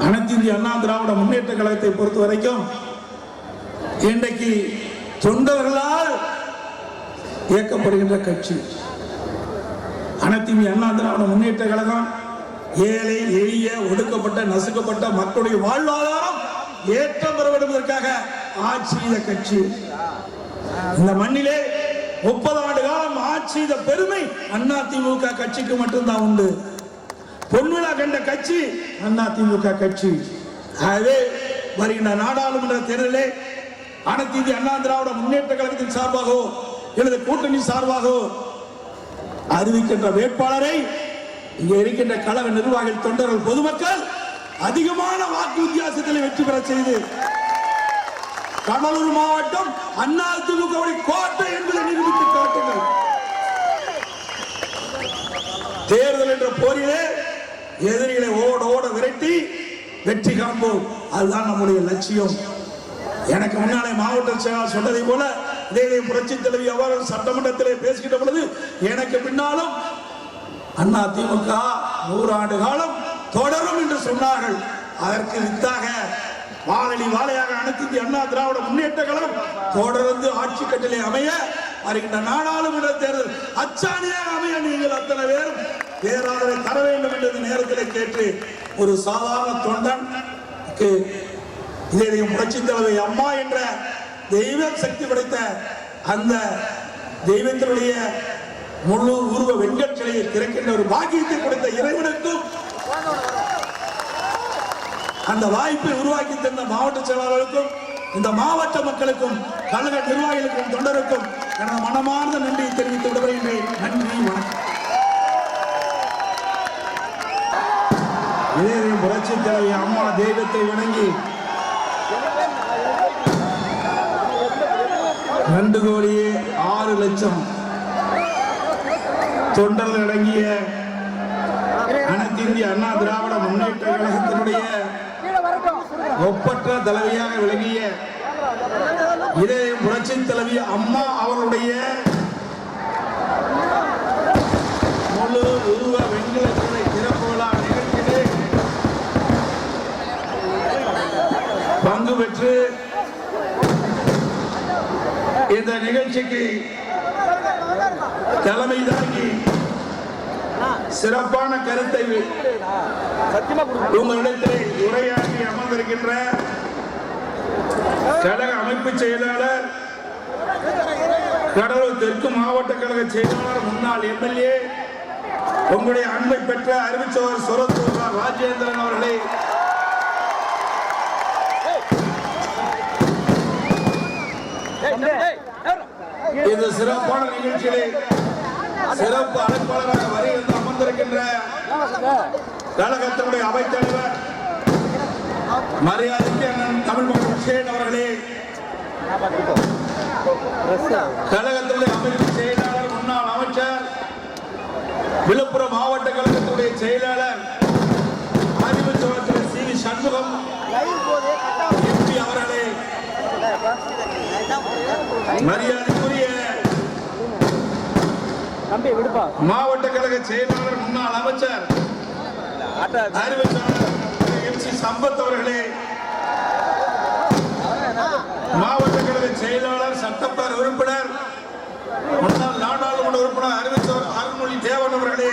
அனைத்து இந்திய அண்ணா திராவிட முன்னேற்ற கழகத்தை பொறுத்த வரைக்கும் இன்றைக்கு தொண்டர்களால் இயக்கப்படுகின்ற கட்சி அனைத்து இந்திய அண்ணா திராவிட முன்னேற்ற கழகம். ஏழை எளிய ஒடுக்கப்பட்ட நசுக்கப்பட்ட மக்களுடைய வாழ்வாதாரம் ஏற்றம் பெற வேண்டும் என்பதற்காக ஆட்சி செய்த கட்சி. இந்த மண்ணிலே 30 ஆண்டு காலம் ஆட்சி செய்த பெருமை அதிமுக கட்சிக்கு மட்டும்தான் உண்டு. பொன்விழா கண்ட கட்சி அதிமுக கட்சி. ஆகவே வருகின்ற நாடாளுமன்ற தேர்தலிலே அனைத்து இந்திய அண்ணா திராவிட முன்னேற்ற கழகத்தின் சார்பாகவோ எனது கூட்டணி சார்பாகவோ அறிவிக்கின்ற வேட்பாளரை இங்கே இருக்கின்ற கழக நிர்வாகிகள், தொண்டர்கள், பொதுமக்கள் அதிகமான வாக்கு வித்தியாசத்தில் வெற்றி பெற செய்து கடலூர் மாவட்டம் அதிமுக கோட்டை என்பதை நிரூபித்து காட்டுங்கள். தேர்தல் என்ற போரிலே எதிரிகளை ஓட ஓட விரட்டி வெற்றி காண்போம். அதுதான் நம்முடைய லட்சியம். எனக்கு முன்னாலே மாவட்ட செயலாளர் சொன்னதை போல இதே புரட்சி தலைவி அவர் சட்டமன்றத்திலே பேசுகின்ற பொழுது எனக்கு பின்னாலும் அதிமுக 100 ஆண்டு காலம் தொடரும் என்று சொன்னார்கள். அதற்கு வித்தாக வாழி வாழையாக அனைத்து இந்திய அண்ணா திராவிட முன்னேற்ற கழகம் தொடர்ந்து ஆட்சி கட்டிலே அமைய வருகின்ற நாடாளுமன்ற தேர்தல் அச்சாணியாக அமைய நீங்கள் அத்தனை பேரும் பேராதரவை தர வேண்டும் என்று நேரத்தில் கேட்டு ஒரு சாதாரண தொண்டன் இதே புரட்சி தலைவி அம்மா என்ற தெய்வ சக்தி படைத்த அந்த தெய்வத்தினுடைய முழு உருவ வெண்கட் சிலையை திறக்கின்ற ஒரு பாக்கியத்தை கொடுத்த இறைவனுக்கும் அந்த வாய்ப்பை உருவாக்கி தந்த மாவட்ட செயலாளர்களுக்கும் இந்த மாவட்ட மக்களுக்கும் கழக நிர்வாகிகளுக்கும் தொண்டருக்கும் எனது மனமார்ந்த நன்றியை தெரிவித்து விடுகிறேன். நன்றி, வணக்கம். இதே புரட்சி தலைவி அம்மா தெய்வத்தை வணங்கி 2,06,00,000 தொண்டர்கள் அடங்கிய அனைத்து இந்திய அண்ணா திராவிட முன்னேற்ற கழகத்தினுடைய ஒப்பற்ற தலைவியாக விளங்கிய இதே புரட்சி தலைவி அம்மா அவர்களுடைய முழு உருவ வெண்கல சிலை திறப்பு விழா நிகழ்ச்சியிலே பங்கு பெற்று இந்த நிகழ்ச்சிக்கு தலைமை தாங்கி சிறப்பான கருத்தை உங்களிடத்தில் உரையாற்றி அமர்ந்திருக்கின்ற கழக அமைப்பு செயலாளர், கடலூர் தெற்கு மாவட்ட கழக செயலாளர், முன்னாள் எம்எல்ஏ, உங்களுடைய அன்பை பெற்ற அறிவிச்சவர் சுரத்தூர் ராஜேந்திரன் அவர்களே, இந்த சிறப்பான நிகழ்ச்சியிலே சிறப்பு அழைப்பாளராக வருகின்ற அமர்ந்திருக்கின்ற கழகத்தினுடைய அவைத்தலைவர் மரியாதைக்கு அண்ணன் தமிழ்மகன் ஹுசேன் அவர்களே, கழகத்தினுடைய அமைப்பு செயலாளர், முன்னாள் அமைச்சர், விழுப்புரம் மாவட்ட கழகத்தினுடைய செயலாளர் அறிவுச்சோழர் சி.வி. சண்முகம் எம்பி அவர்களே, மரியாதைக்குரிய மாவட்ட கழக செயலாளர், முன்னாள் அமைச்சர், அறிவிச்சாளர் எம்.சி. சம்பத் அவர்களே, மாவட்ட கழக செயலாளர், சட்டப்பேரவை உறுப்பினர், முன்னாள் நாடாளுமன்ற உறுப்பினர் அறிவிச்சவர் அருள்மொழி தேவன் அவர்களே,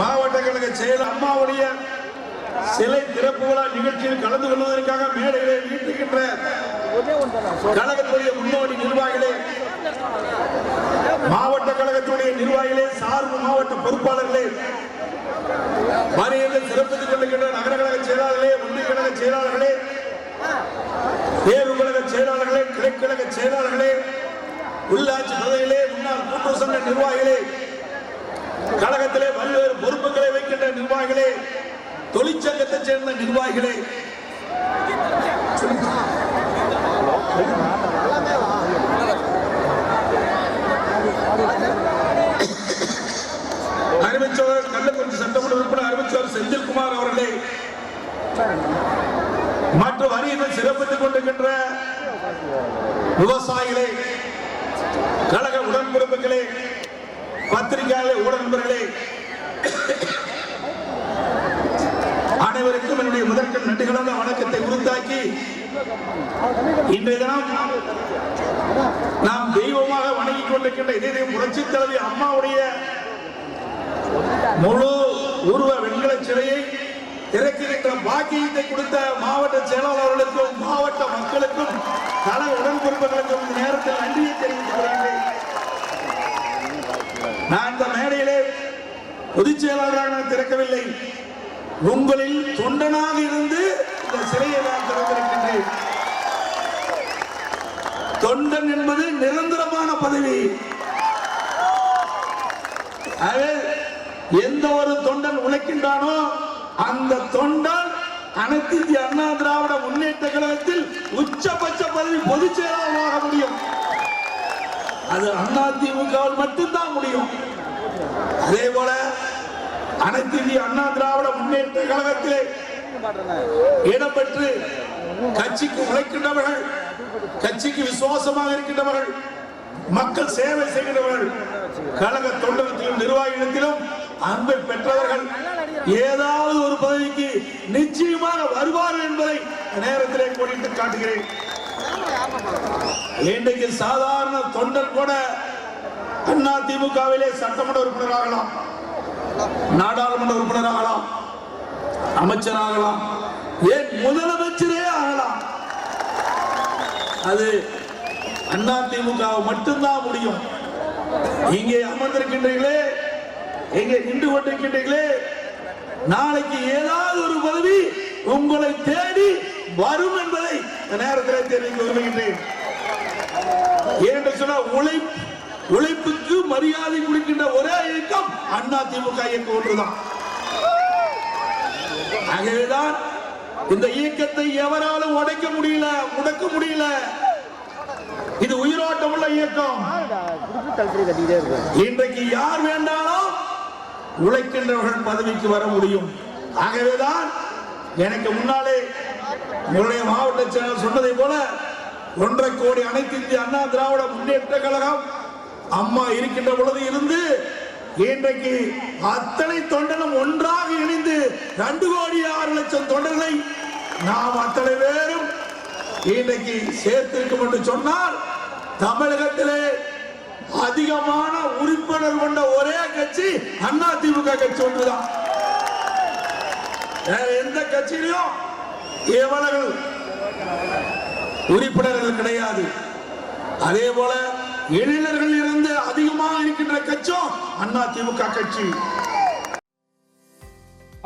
மாவட்ட கழக செயலாளர் அம்மாவுடைய சிலை திறப்பு விழா நிகழ்ச்சியில் கலந்து கொள்வதற்காக மேடைகளை நீட்டுகின்ற கழகத்துடைய முன்னோடி நிர்வாகிகளே, மாவட்ட கழகத்துடைய நிர்வாகிகளே, சார்பு மாவட்ட பொறுப்பாளர்களே, மரியாதை சிறப்பித்துக் கொள்ளுகின்ற நகர கழக செயலாளர்களே, ஒன்றிய கழக செயலாளர்களே, தேர்வு கழக செயலாளர்களே, கிளைக்கழக செயலாளர்களே, உள்ளாட்சி பதவிகளே, முன்னாள் கூட்டுறவு சங்க நிர்வாகிகளே, கழகத்திலே பல்வேறு பொறுப்புகளை வைக்கின்ற நிர்வாகிகளே, தொழிற்சங்கத்தை சேர்ந்த நிர்வாகிகளே, அறிவிச்சவர் கள்ளக்குறிச்சி சட்டமன்ற உறுப்பினர் அறிவிச்சவர் செந்தில்குமார் அவர்களே மற்றும் வரியினர் சிறப்பித்துக் கொண்டிருக்கின்ற விவசாயிகளே, கழக உடன்பிறப்புகளே, பத்திரிகையாளர்களே, ஊடக நண்பர்களே, கலந்த வணக்கத்தை உறுத்தாக்கி இன்றைய தினம் நாம் தெய்வமாக வணங்கிக் கொண்டிருக்கின்ற இதே புரட்சி தலைவி அம்மாவுடைய முழு உருவ வெண்கல சிலையை இறக்குகின்ற பாக்கியத்தை கொடுத்த மாவட்ட செயலாளர்களுக்கும் மாவட்ட மக்களுக்கும் கல உடன்பிறப்புகளுக்கும் இந்த நேரத்தில் நன்றியை தெரிவித்துக் கொள்கிறேன். நான் இந்த மேடையிலே பொதுச் செயலாளராக நான் திறக்கவில்லை, உங்களில் தொண்டனாக இருந்து இந்த சிலையை நான் திறந்திருக்கின்றேன். தொண்டன் என்பது நிரந்தரமான பதவி. எந்த ஒரு தொண்டன் உழைக்கின்றானோ அந்த தொண்டன் அனைத்து இந்திய அண்ணா திராவிட முன்னேற்ற கழகத்தில் உச்சபட்ச பதவி பொதுச் செயலாளராக முடியும். அது அதிமுகவில் மட்டும்தான் முடியும். அதே போல அனைத்து இந்திய அண்ணா திராவிட முன்னேற்ற கழகத்திலே இடம்பெற்று கட்சிக்கு உழைக்கின்றவர்கள், கட்சிக்கு விசுவாசமாக இருக்கின்றவர்கள், மக்கள் சேவை செய்கின்றவர்கள், கழக தொண்டகத்திலும் நிர்வாகிகளிடத்திலும் அன்பை பெற்றவர்கள் ஏதாவது ஒரு பதவிக்கு நிச்சயமாக வருவார்கள் என்பதை நேரத்திலே கோடிட்டு காட்டுகிறேன். இன்றைக்கு சாதாரண தொண்டர் கூட அதிமுகவிலே சட்டமன்ற உறுப்பினராகலாம், நாடாளுமன்ற உறுப்பினராகலாம், அமைச்சராகலாம், ஏன் முதலமைச்சரே ஆகலாம். அது அதிமுக மட்டும்தான் முடியும். இங்கே அமர்ந்திருக்கின்றீர்களே, இங்கே நின்று கொண்டிருக்கின்றீர்களே, நாளைக்கு ஏதாவது ஒரு பதவி உங்களை தேடி வரும் என்பதை நேரத்தில் தெரிவிக்க விரும்புகின்றேன். ஏனென்று சொன்னால் உழைப்புக்கு மரியாதை கொடுக்கின்ற ஒரே இயக்கம் அதிமுக இயக்கம் ஒன்றுதான். ஆகவேதான் இந்த இயக்கத்தை எவராலும் உடைக்க முடியல, முடக்க முடியல. இது உயிரோட்டம் உள்ள இயக்கம். இன்றைக்கு யார் வேண்டாலும் உழைக்கின்றவர்கள் பதவிக்கு வர முடியும். ஆகவேதான் எனக்கு முன்னாலே உங்களுடைய மாவட்ட செயலர் சொன்னதை போல 1.5 கோடி அனைத்து இந்திய அண்ணா திராவிட முன்னேற்ற கழகம் அம்மா இருக்கின்ற பொழுது இருந்து இன்றைக்கு அத்தனை தொண்டனும் ஒன்றாக இணைந்து 2,06,00,000 தொண்டர்களை நாம் அத்தனை பேரும் இன்றைக்கு சேர்த்திருக்கும் என்று சொன்னால் தமிழகத்திலே அதிகமான உறுப்பினர் கொண்ட ஒரே கட்சி அதிமுக கட்சி ஒன்றுதான். வேற எந்த கட்சியிலும் இவ்வளவு உறுப்பினர்கள் கிடையாது. அதே போல இளைஞர்கள் இருந்து அதிகமாக இருக்கின்ற கட்சியும் அதிமுக கட்சி.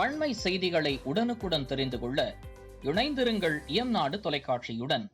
அண்மை செய்திகளை உடனுக்குடன் தெரிந்து கொள்ள இணைந்திருங்கள் இயம்நாடு தொலைக்காட்சியுடன்.